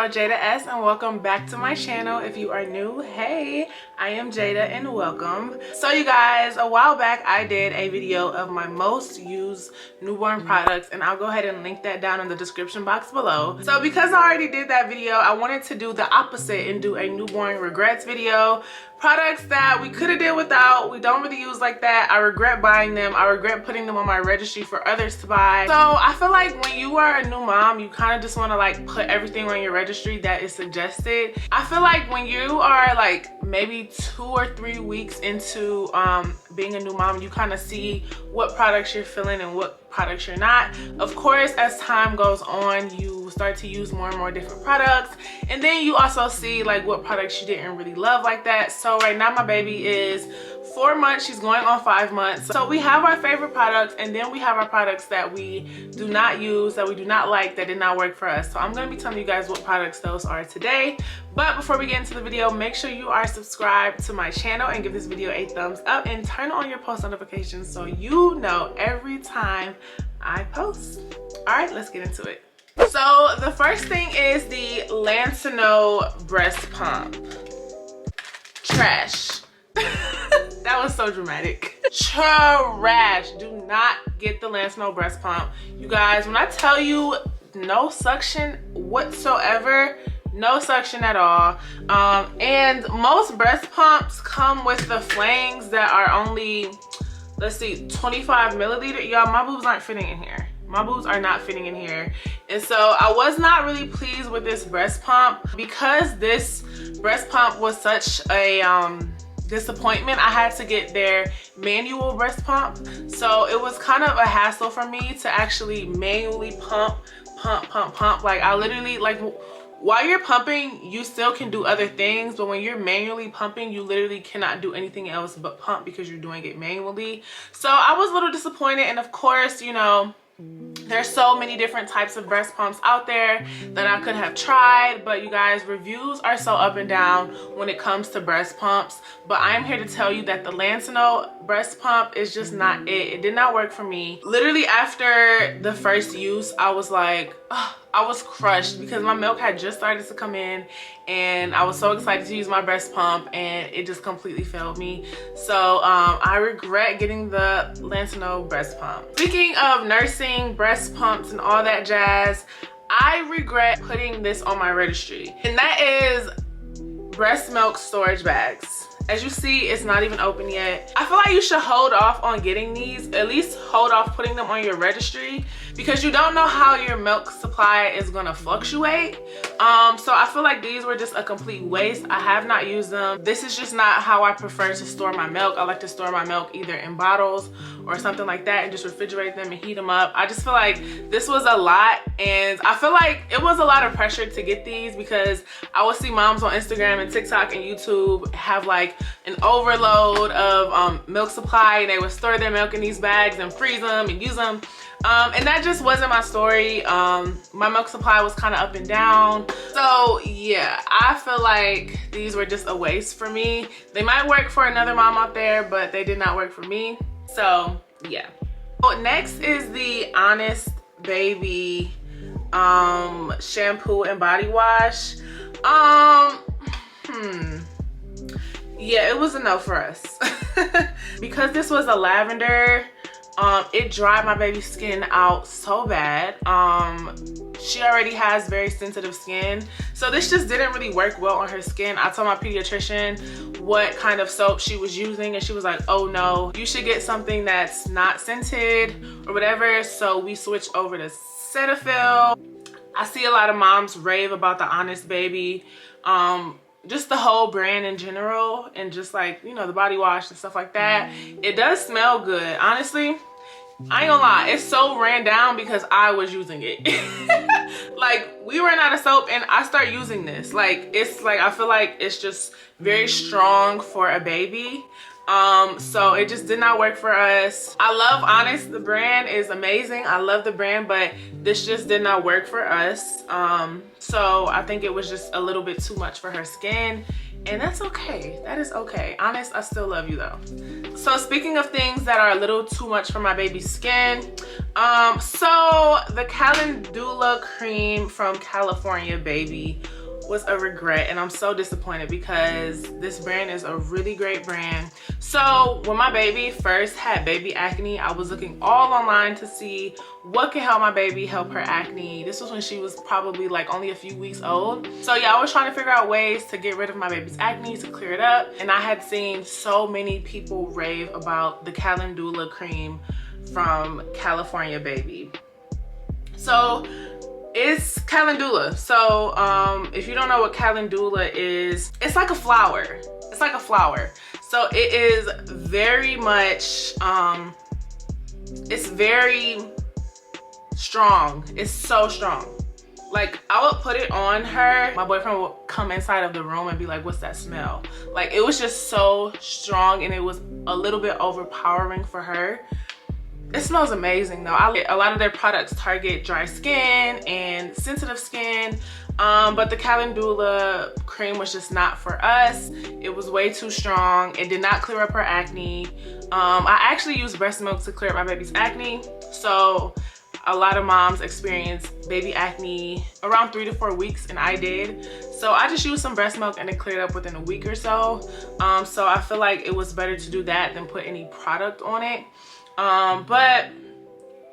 Jada S, and welcome back to my channel. If you are new, hey, I am Jada and welcome. So you guys, a while back I did a video of my most used newborn products, and I'll go ahead and link that down in the description box below. So because I already did that video, I wanted to do the opposite and do a newborn regrets video. Products that we could have did without, we don't really use like that. I regret buying them. I regret putting them on my registry for others to buy. So I feel like when you are a new mom, you kind of just want to like put everything on your registry that is suggested. I feel like when you are like maybe 2 or 3 weeks into being a new mom, you kind of see what products you're feeling and what products you're not. Of course, as time goes on, you start to use more and more different products, and then you also see like what products you didn't really love like that. So right now my baby is 4 months, she's going on 5 months. So we have our favorite products, and then we have our products that we do not use, that we do not like, that did not work for us. So I'm going to be telling you guys what products those are today. But before we get into the video, make sure you are subscribed to my channel and give this video a thumbs up and turn on your post notifications so you know every time I post. All right, let's get into it. So the first thing is the LANSINOH breast pump. Trash. That was so dramatic. Trash. Do not get the LANSINOH breast pump. You guys, when I tell you no suction whatsoever, no suction at all. And most breast pumps come with the flanges that are only, let's see, 25 milliliter. Y'all, my boobs aren't fitting in here. My boobs are not fitting in here. And so I was not really pleased with this breast pump. Because this breast pump was such a disappointment, I had to get their manual breast pump. So it was kind of a hassle for me to actually manually pump. Like I literally, like, while you're pumping, you still can do other things, but when you're manually pumping, you literally cannot do anything else but pump because you're doing it manually. So I was a little disappointed, and of course, you know, there's so many different types of breast pumps out there that I could have tried, but you guys, reviews are so up and down when it comes to breast pumps. But I'm here to tell you that the LANSINOH breast pump is just not it. It did not work for me. Literally after the first use, I was like, oh, I was crushed because my milk had just started to come in, and I was so excited to use my breast pump, and it just completely failed me. So I regret getting the LANSINOH breast pump. Speaking of nursing, breast pumps, and all that jazz, I regret putting this on my registry, and that is breast milk storage bags. As you see, it's not even open yet. I feel like you should hold off on getting these. At least hold off putting them on your registry, because you don't know how your milk supply is gonna fluctuate. So I feel like these were just a complete waste. I have not used them. This is just not how I prefer to store my milk. I like to store my milk either in bottles or something like that and just refrigerate them and heat them up. I just feel like this was a lot, and I feel like it was a lot of pressure to get these, because I would see moms on Instagram and TikTok and YouTube have like an overload of milk supply, and they would store their milk in these bags and freeze them and use them. And that just wasn't my story. My milk supply was kind of up and down. So yeah, I feel like these were just a waste for me. They might work for another mom out there, but they did not work for me. So yeah. So next is the Honest Baby shampoo and body wash. Yeah, it was a no for us. Because this was a lavender, it dried my baby's skin out so bad. She already has very sensitive skin, so this just didn't really work well on her skin. I told my pediatrician what kind of soap she was using, and she was like, oh no, you should get something that's not scented or whatever. So we switched over to Cetaphil. I see a lot of moms rave about the Honest Baby, just the whole brand in general, and just like, you know, the body wash and stuff like that. It does smell good. Honestly, I ain't gonna lie, it's so ran down because I was using it. Like, we ran out of soap and I started using this. Like, it's like, I feel like it's just very strong for a baby. So it just did not work for us. I love Honest, the brand is amazing. I love the brand, but this just did not work for us. So I think it was just a little bit too much for her skin, and that's okay. That is okay. Honest, I still love you though. So speaking of things that are a little too much for my baby's skin, so the Calendula cream cream from California Baby was a regret, and I'm so disappointed because this brand is a really great brand. So when my baby first had baby acne, I was looking all online to see what can help my baby help her acne. This was when she was probably like only a few weeks old. So yeah, I was trying to figure out ways to get rid of my baby's acne, to clear it up. And I had seen so many people rave about the Calendula cream from California Baby. So it's Calendula. So if you don't know what Calendula is, it's like a flower. It's like a flower. So it is very much, it's very strong. It's so strong. Like, I would put it on her. My boyfriend would come inside of the room and be like, what's that smell? Like, it was just so strong, and it was a little bit overpowering for her. It smells amazing though. A lot of their products target dry skin and sensitive skin, but the Calendula cream was just not for us. It was way too strong. It did not clear up her acne. I actually used breast milk to clear up my baby's acne. So a lot of moms experience baby acne around 3 to 4 weeks, and I did. So I just used some breast milk and it cleared up within a week or so. So I feel like it was better to do that than put any product on it. But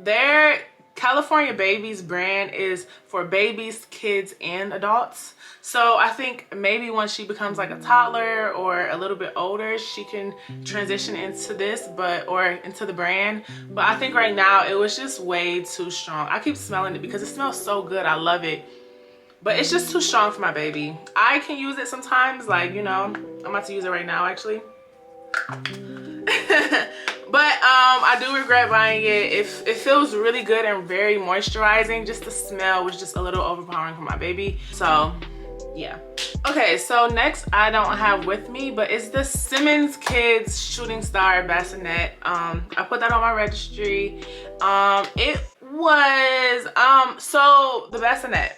their California Baby's brand is for babies, kids, and adults. So I think maybe once she becomes like a toddler or a little bit older, she can transition into this, or into the brand. But I think right now it was just way too strong. I keep smelling it because it smells so good. I love it. But it's just too strong for my baby. I can use it sometimes, like, you know, I'm about to use it right now actually. But I do regret buying it. It feels really good and very moisturizing. Just the smell was just a little overpowering for my baby. So yeah. Okay, so next I don't have with me, but it's the SIMMON'S Kids Shooting Star Bassinet. I put that on my registry. It was so the bassinet.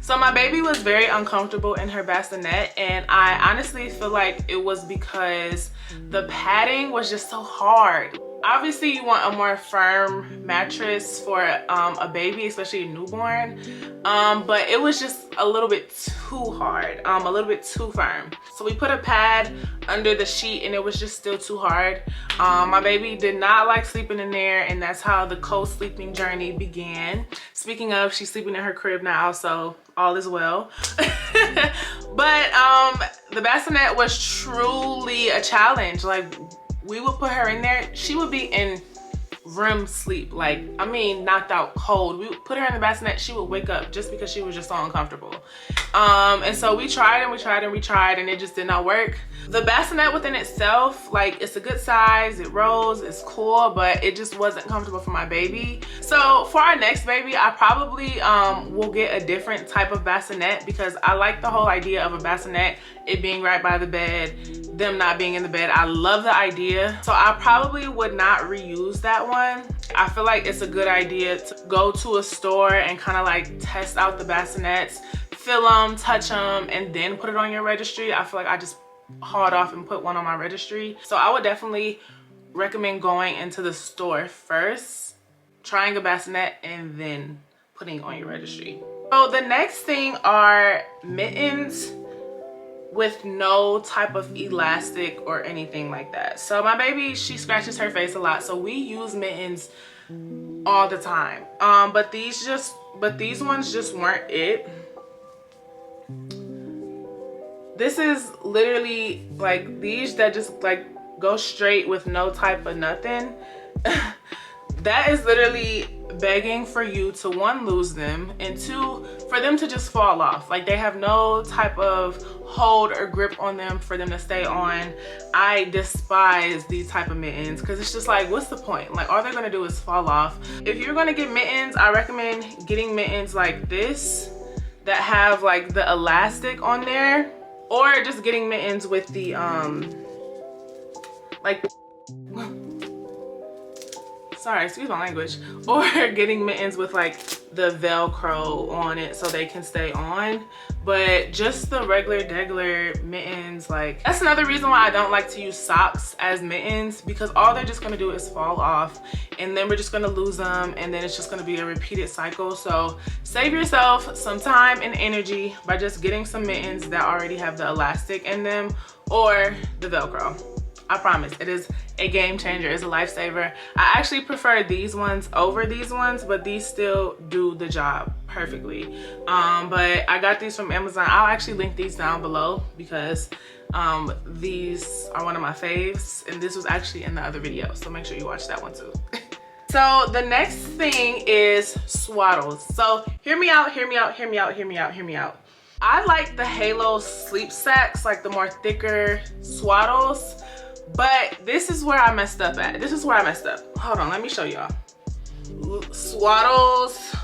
So my baby was very uncomfortable in her bassinet, and I honestly feel like it was because the padding was just so hard. Obviously you want a more firm mattress for a baby, especially a newborn, but it was just a little bit too hard, a little bit too firm. So we put a pad under the sheet and it was just still too hard. My baby did not like sleeping in there, and that's how the co-sleeping journey began. Speaking of, she's sleeping in her crib now, so all is well. But the bassinet was truly a challenge. Like, we would put her in there, she would be in REM sleep, like, I mean, knocked out cold. We would put her in the bassinet, she would wake up just because she was just so uncomfortable. And so we tried and we tried and we tried, and it just did not work. The bassinet within itself, like, it's a good size, it rolls, it's cool, but it just wasn't comfortable for my baby. So for our next baby, I probably will get a different type of bassinet, because I like the whole idea of a bassinet, it being right by the bed, them not being in the bed. I love the idea. So I probably would not reuse that one. I feel like it's a good idea to go to a store and kind of like test out the bassinets, feel them, touch them, and then put it on your registry. I feel like I just hauled off and put one on my registry. So I would definitely recommend going into the store first, trying a bassinet, and then putting it on your registry. So the next thing are mittens with no type of elastic or anything like that. So my baby, she scratches her face a lot, so we use mittens all the time. But these ones just weren't it. This is literally like these that just like go straight with no type of nothing. That is literally begging for you to, one, lose them, and two, for them to just fall off. Like, they have no type of hold or grip on them for them to stay on. I despise these type of mittens, because it's just like, what's the point? Like, all they're gonna do is fall off. If you're gonna get mittens, I recommend getting mittens like this that have like the elastic on there, or just getting mittens with the like, sorry, excuse my language, or getting mittens with like the Velcro on it so they can stay on. But just the regular mittens, like, that's another reason why I don't like to use socks as mittens, because all they're just gonna do is fall off and then we're just gonna lose them, and then it's just gonna be a repeated cycle. So save yourself some time and energy by just getting some mittens that already have the elastic in them or the Velcro. I promise, it is a game changer. It's a lifesaver. I actually prefer these ones over these ones, but these still do the job perfectly. But I got these from Amazon. I'll actually link these down below because these are one of my faves, and this was actually in the other video, so make sure you watch that one too. So the next thing is swaddles. So hear me out. I like the Halo sleep sacks, like the more thicker swaddles. But this is where I messed up at. This is where I messed up. Hold on, let me show y'all. Swaddles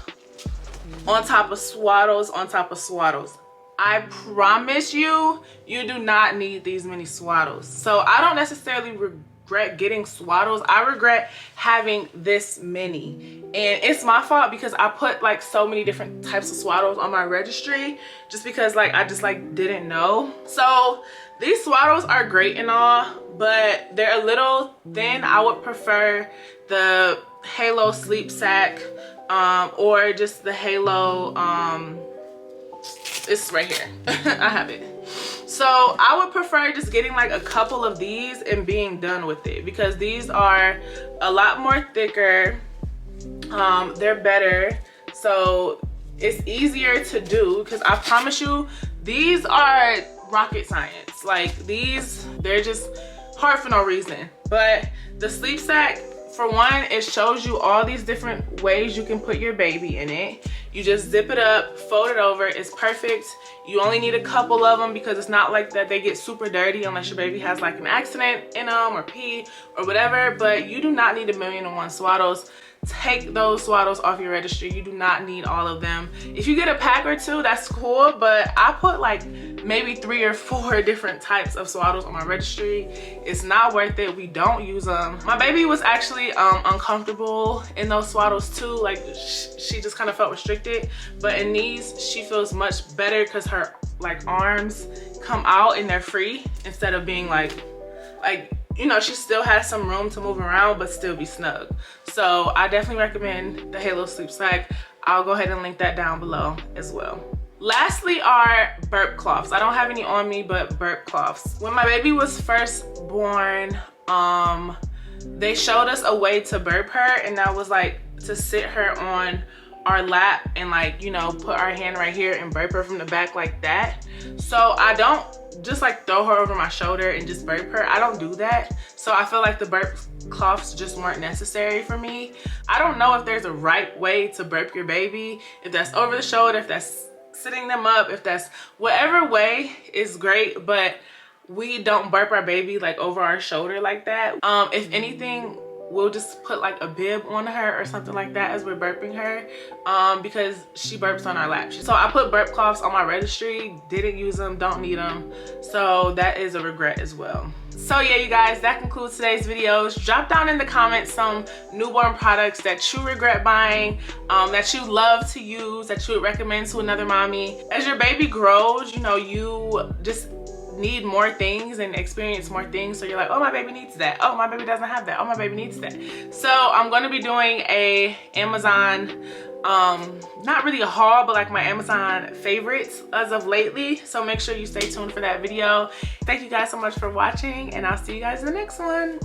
on top of swaddles on top of swaddles. I promise you, you do not need these many swaddles. So I don't necessarily regret getting swaddles. I regret having this many. And it's my fault because I put like so many different types of swaddles on my registry just because like I just like didn't know. So these swaddles are great and all, but they're a little thin. I would prefer the Halo sleep sack or just the Halo, it's right here. I have it. So I would prefer just getting like a couple of these and being done with it, because these are a lot more thicker. They're better, so it's easier to do, because I promise you these are rocket science. Like these, they're just hard for no reason. But the sleep sack, for one, it shows you all these different ways you can put your baby in it. You just zip it up, fold it over. It's perfect. You only need a couple of them because it's not like that they get super dirty unless your baby has like an accident in them or pee or whatever. But you do not need 1,000,001 swaddles. Take those swaddles off your registry. You do not need all of them. If you get a pack or two, that's cool, but I put like maybe 3 or 4 different types of swaddles on my registry. It's not worth it. We don't use them. My baby was actually uncomfortable in those swaddles too. Like she just kind of felt restricted, but in these she feels much better because her like arms come out and they're free instead of being like you know, she still has some room to move around but still be snug. So I definitely recommend the Halo sleep sack. I'll go ahead and link that down below as well. Lastly are burp cloths. I don't have any on me, but burp cloths. When my baby was first born, they showed us a way to burp her, and that was like to sit her on our lap and like, you know, put our hand right here and burp her from the back like that. So I don't just like throw her over my shoulder and just burp her. I don't do that. So I feel like the burp cloths just weren't necessary for me. I don't know if there's a right way to burp your baby, if that's over the shoulder, if that's sitting them up, if that's whatever way is great, but we don't burp our baby like over our shoulder like that. If anything, we'll just put like a bib on her or something like that as we're burping her, because she burps on our lap. So I put burp cloths on my registry, didn't use them, don't need them. So that is a regret as well. So yeah, you guys, that concludes today's videos. Drop down in the comments some newborn products that you regret buying, that you love to use, that you would recommend to another mommy. As your baby grows, you know, you just need more things and experience more things, so you're like, oh, my baby needs that, oh, my baby doesn't have that, oh, my baby needs that. So I'm going to be doing a Amazon, not really a haul, but like my Amazon favorites as of lately, so make sure you stay tuned for that video. Thank you guys so much for watching, and I'll see you guys in the next one.